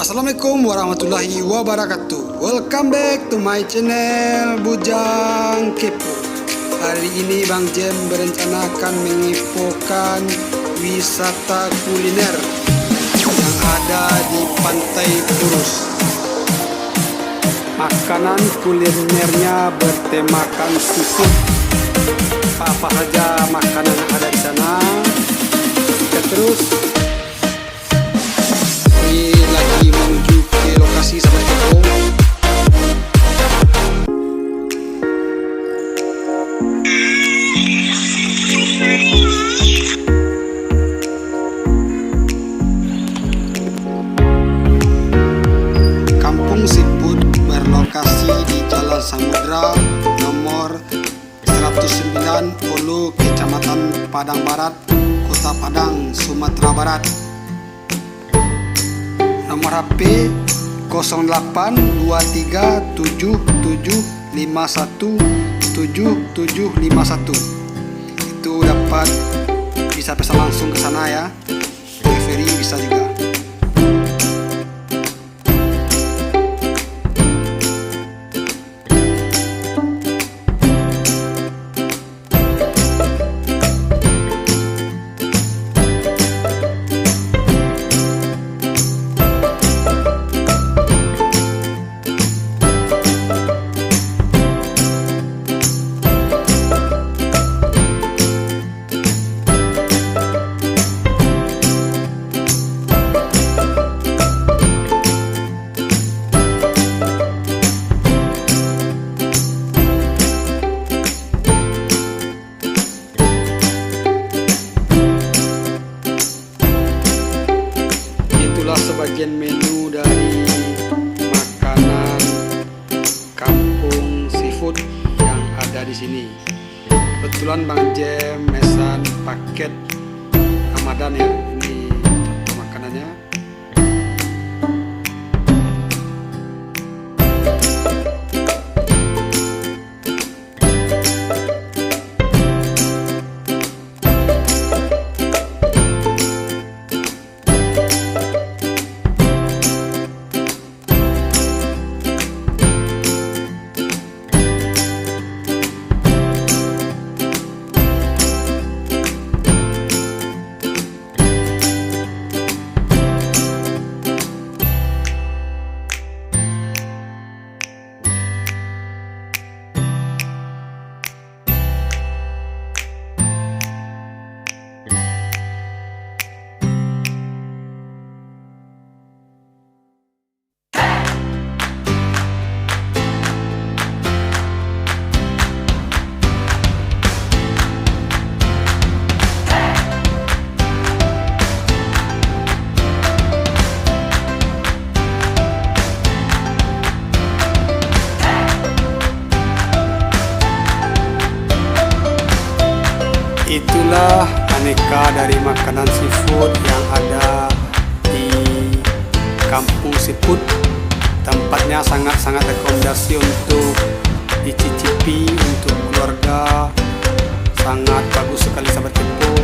Assalamualaikum warahmatullahi wabarakatuh. Welcome back to my channel Bujang Kepo. Hari ini Bang Jem berencanakan menginfokan wisata kuliner yang ada di Pantai Purus. Makanan kulinernya bertemakan seafood. Apa saja makanan yang ada di sana? Kita terus lagi menuju ke lokasi sampai Kepo. Kampung Seafood berlokasi di Jalan Samudra nomor 109 Hulu, Kecamatan Padang Barat, Kota Padang, Sumatera Barat. Nomor HP 082377517751. Itu dapat bisa pesan langsung ke sana ya. Delivery bisa juga. Sebagian menu dari makanan kampung seafood yang ada di sini. Kebetulan Bang Jem mesan paket Ramadan ya. Ini contoh makanannya. Itulah aneka dari makanan seafood yang ada di Kampung Seafood. Tempatnya sangat-sangat rekomendasi untuk dicicipi untuk keluarga. Sangat bagus sekali sahabat Kepo.